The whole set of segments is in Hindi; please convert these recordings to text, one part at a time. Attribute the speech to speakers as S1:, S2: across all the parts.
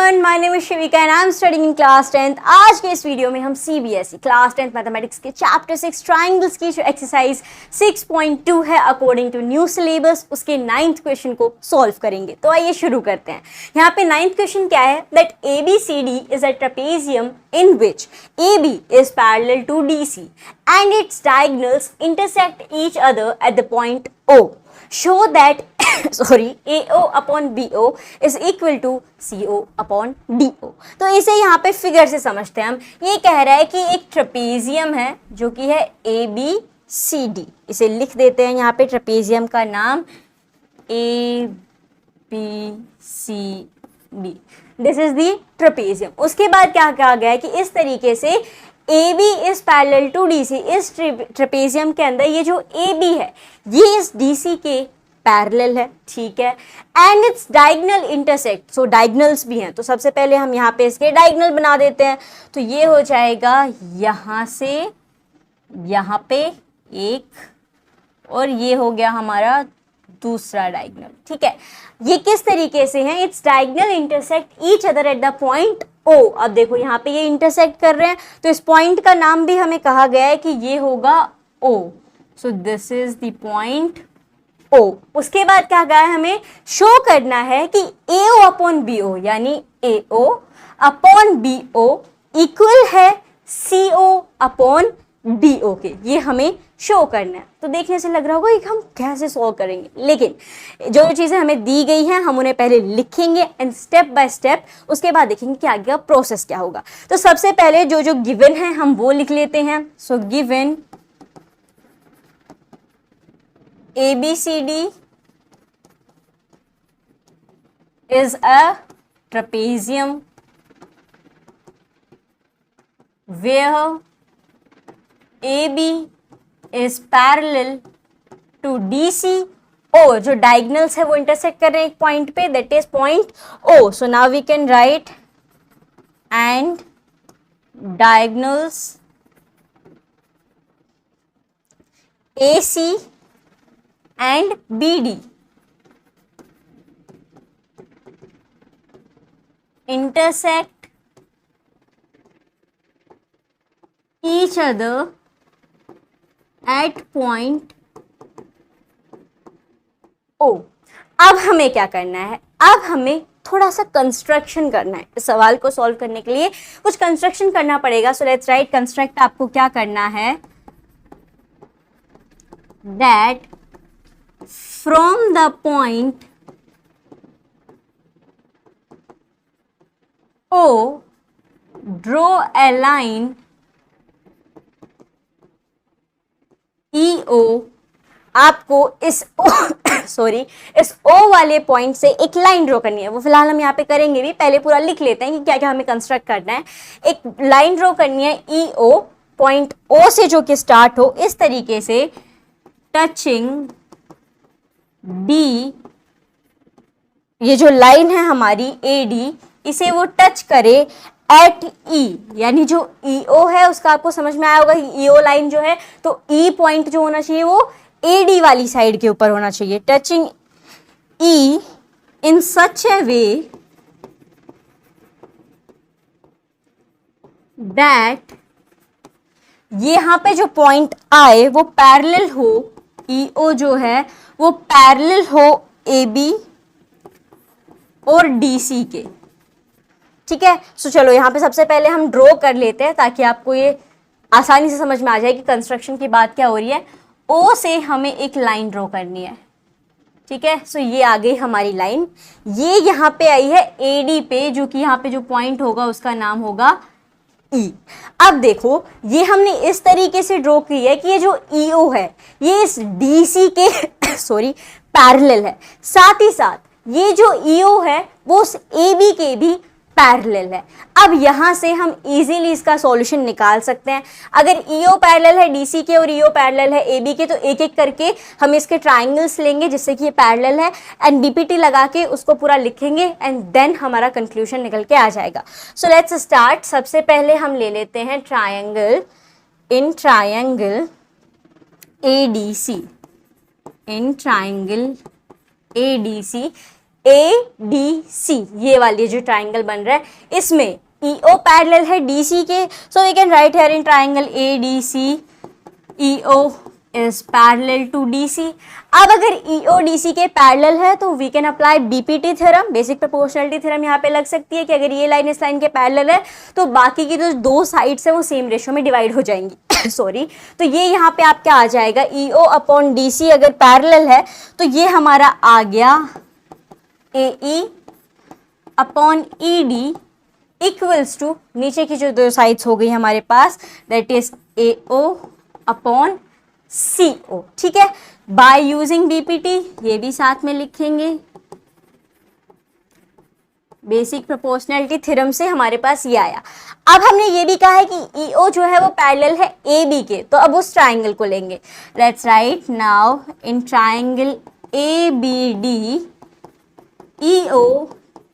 S1: everyone, my name is Shivika and I am studying in class 10th। आज के इस वीडियो में हम CBSE क्लास 10th मैथमेटिक्स के चैप्टर 6 ट्राइंगल्स की जो एक्सरसाइज 6.2 है अकॉर्डिंग टू न्यू सिलेबस उसके 9th क्वेश्चन को सॉल्व करेंगे। तो आइए शुरू करते हैं। यहाँ पे 9th क्वेश्चन क्या है, that ABCD is a trapezium in which AB is parallel to DC and its diagonals intersect each other at the point O। Show that AO upon BO is equal to CO upon DO। तो इसे यहाँ पे फिगर से समझते हैं हम। ये कह रहा है कि एक ट्रेपेजियम है जो कि है ABCD। इसे लिख देते हैं यहाँ पे, ट्रेपेजियम का नाम ABCD। This is the trapezium. उसके बाद क्या कहा गया है कि इस तरीके से AB is parallel to DC। इस ट्रेपेजियम के अंदर ये जो AB है ये इस DC के पैरेलल है, ठीक है। And its diagonal intersect, so diagonals भी हैं। तो सबसे पहले हम यहाँ पे इसके डायगोनल बना देते हैं। तो ये हो जाएगा यहाँ से यहाँ पे एक, और ये हो गया हमारा दूसरा डायगोनल, ठीक है। ये किस तरीके से है, its diagonal intersect each other at the point O। अब देखो यहाँ पे ये इंटरसेक्ट कर रहे हैं, तो इस पॉइंट का नाम भी हमें कहा गया है कि ये होगा O। So this is the point O। उसके बाद क्या कहा है, हमें शो करना है कि AO अपॉन BO यानी AO अपॉन BO इक्वल है CO अपॉन DO के। ये हमें शो करना है। तो देखने से लग रहा होगा कि हम कैसे सॉल्व करेंगे, लेकिन जो चीज़ें हमें दी गई हैं हम उन्हें पहले लिखेंगे एंड स्टेप बाय स्टेप उसके बाद देखेंगे कि आगे का प्रोसेस क्या होगा। तो सबसे पहले जो जो गिवन है हम वो लिख लेते हैं। So given ABCD is a trapezium where AB is parallel to DC। O जो डायगोनल्स है वो इंटरसेक्ट कर रहे हैं एक पॉइंट पे, that is point O। So now we can write and diagonals AC and BD intersect each other at point O। अब हमें क्या करना है, अब हमें थोड़ा सा कंस्ट्रक्शन करना है। इस सवाल को सॉल्व करने के लिए कुछ कंस्ट्रक्शन करना पड़ेगा। So let's write construct. आपको क्या करना है, that from the point O draw a line EO। आपको इस इस O वाले पॉइंट से एक लाइन ड्रॉ करनी है। वो फिलहाल हम यहाँ पे करेंगे भी, पहले पूरा लिख लेते हैं कि क्या क्या हमें कंस्ट्रक्ट करना है। एक लाइन ड्रॉ करनी है EO पॉइंट O से जो कि स्टार्ट हो इस तरीके से, टचिंग D। ये जो लाइन है हमारी AD इसे वो टच करे एट E, यानी जो EO है उसका आपको समझ में आया होगा कि EO लाइन जो है तो E पॉइंट जो होना चाहिए वो AD वाली साइड के ऊपर होना चाहिए। Touching E in such A way that यहाँ पे जो पॉइंट आए वो पैरेलल हो, EO जो है वो पैरेलल हो AB और DC के, ठीक है। सो चलो यहाँ पे सबसे पहले हम ड्रॉ कर लेते हैं ताकि आपको ये आसानी से समझ में आ जाए कि कंस्ट्रक्शन की बात क्या हो रही है। O से हमें एक लाइन ड्रॉ करनी है, ठीक है। सो ये आ गई हमारी लाइन, ये यहाँ पे आई है AD पे, जो कि यहाँ पे जो पॉइंट होगा उसका नाम होगा E। अब देखो ये हमने इस तरीके से ड्रॉ की है कि ये जो EO है ये इस DC के पैरेलल है, साथ ही साथ ये जो EO है वो उस AB के भी पैरेलल है। अब यहाँ से हम इजीली इसका सॉल्यूशन निकाल सकते हैं। अगर EO पैरेलल है DC के और EO पैरेलल है AB के तो एक एक करके हम इसके ट्राइंगल्स लेंगे जिससे कि ये पैरेलल है एंड BPT लगा के उसको पूरा लिखेंगे एंड देन हमारा कंक्लूजन निकल के आ जाएगा। So let's start. सबसे पहले हम ले लेते हैं ट्राइंगल ADC। ADC, ये वाली जो ट्राइंगल बन रहा है इसमें EO पैरेलल है DC के, so we can write here in triangle ADC EO is parallel to DC। अब अगर EO DC के पैरेलल है तो we can apply BPT theorem, basic proportionality theorem यहाँ पे लग सकती है कि अगर ये लाइन इस लाइन के पैरेलल है तो बाकी की जो दो साइड्स है वो सेम रेशो में डिवाइड हो जाएंगी सॉरी, तो ये यहाँ पे आपका आ जाएगा EO अपॉन DC अगर पैरेलल है तो ये हमारा आ गया AE upon ED equals to नीचे की जो दो साइड्स हो गई हमारे पास that is AO upon CO, ठीक है, बाय यूजिंग BPT, ये भी साथ में लिखेंगे। बेसिक प्रोपोर्शनलिटी थ्योरम से हमारे पास ये आया। अब हमने ये भी कहा है कि EO जो है वो पैरेलल है AB के, तो अब उस ट्राइंगल को लेंगे। Let's write now in triangle ABD EO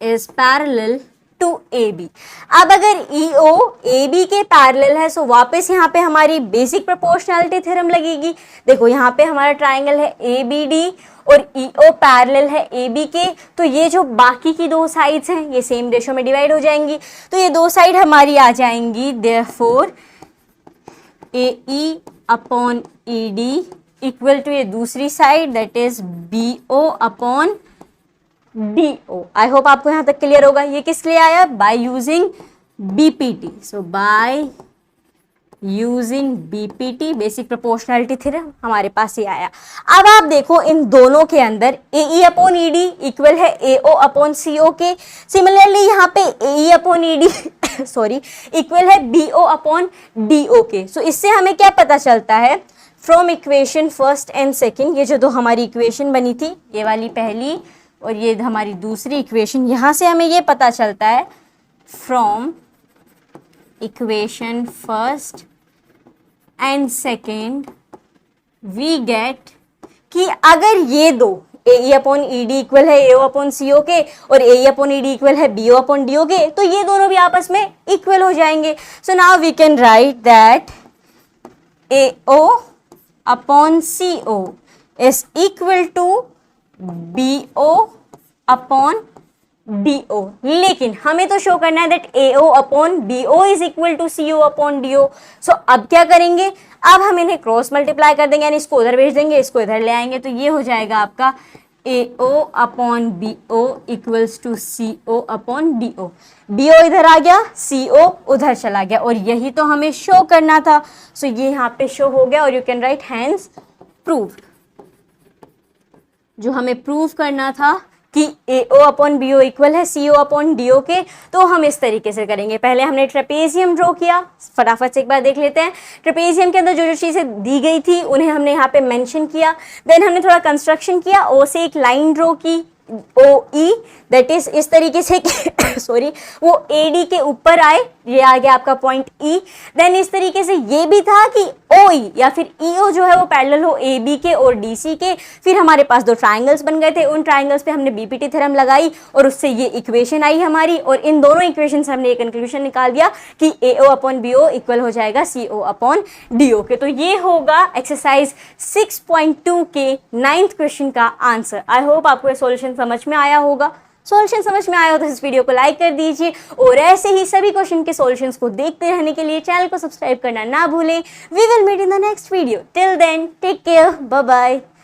S1: is parallel to AB। अब अगर EO AB के पैरेलल है सो वापस यहाँ पे हमारी बेसिक प्रोपोर्शनलिटी थ्योरम लगेगी। देखो यहाँ पे हमारा ट्राइंगल है ABD और EO पैरेलल है AB के, तो ये जो बाकी की दो साइड्स हैं ये सेम रेशो में डिवाइड हो जाएंगी, तो ये दो साइड हमारी आ जाएंगी therefore AE upon ED equal to ये दूसरी side that is BO upon DO। I hope आपको यहाँ तक क्लियर होगा। ये किस लिए आया? By using BPT। So by using BPT basic proportionality theorem हमारे पास ये आया। अब आप देखो इन दोनों के अंदर AE अपॉन ED इक्वल है AO अपॉन CO के, सिमिलरली यहाँ पे AE upon ED sorry equal है BO अपॉन DO के। सो इससे हमें क्या पता चलता है from equation first and second, ये जो दो हमारी इक्वेशन बनी थी ये वाली पहली और ये हमारी दूसरी इक्वेशन, यहाँ से हमें ये पता चलता है from equation first and second we get कि अगर ये दो AE अपॉन ED इक्वल है AO अपॉन CO के और AE अपॉन ED इक्वल है BO अपॉन DO के, तो ये दोनों भी आपस में इक्वल हो जाएंगे। So now we can write that AO upon CO is equal to BO upon DO, लेकिन हमें तो शो करना है that AO upon BO is equal to CO upon DO। So अब क्या करेंगे, अब हम इन्हें क्रॉस मल्टीप्लाई कर देंगे, यानी इसको उधर भेज देंगे, इसको इधर ले आएंगे, तो ये हो जाएगा आपका AO upon BO equals to CO upon DO। BO इधर आ गया, CO उधर चला गया, और यही तो हमें शो करना था। सो ये यहाँ पे शो हो गया और you can write hence proved. जो हमें प्रूव करना था कि AO अपॉन BO इक्वल है CO अपॉन DO के, तो हम इस तरीके से करेंगे। पहले हमने ट्रेपेजियम ड्रॉ किया, फटाफट से एक बार देख लेते हैं। ट्रेपेजियम के अंदर जो जो चीज़ें दी गई थी उन्हें हमने यहाँ पे मेंशन किया, देन हमने थोड़ा कंस्ट्रक्शन किया, O से एक लाइन ड्रॉ की OE दैट इज इस तरीके से सॉरी वो AD के ऊपर आए, ये आ गया आपका पॉइंट E। देन इस तरीके से ये भी था कि OE या फिर EO जो है वो पैरेलल हो AB के और DC के। फिर हमारे पास दो ट्राइंगल्स बन गए थे, उन ट्राइंगल्स पे हमने BPT थ्योरम लगाई और उससे ये इक्वेशन आई हमारी, और इन दोनों इक्वेशन से हमने एक कंक्लूजन निकाल दिया कि AO अपॉन BO इक्वल हो जाएगा CO अपॉन DO के। तो ये होगा एक्सरसाइज 6.2 के 9th क्वेश्चन का आंसर। आई होप आपको ये सॉल्यूशन समझ में आया होगा। सॉल्यूशन समझ में आया हो तो इस वीडियो को लाइक कर दीजिए, और ऐसे ही सभी क्वेश्चन के सॉल्यूशंस को देखते रहने के लिए चैनल को सब्सक्राइब करना ना भूलें। We will meet in the next video. Till then take care, bye bye.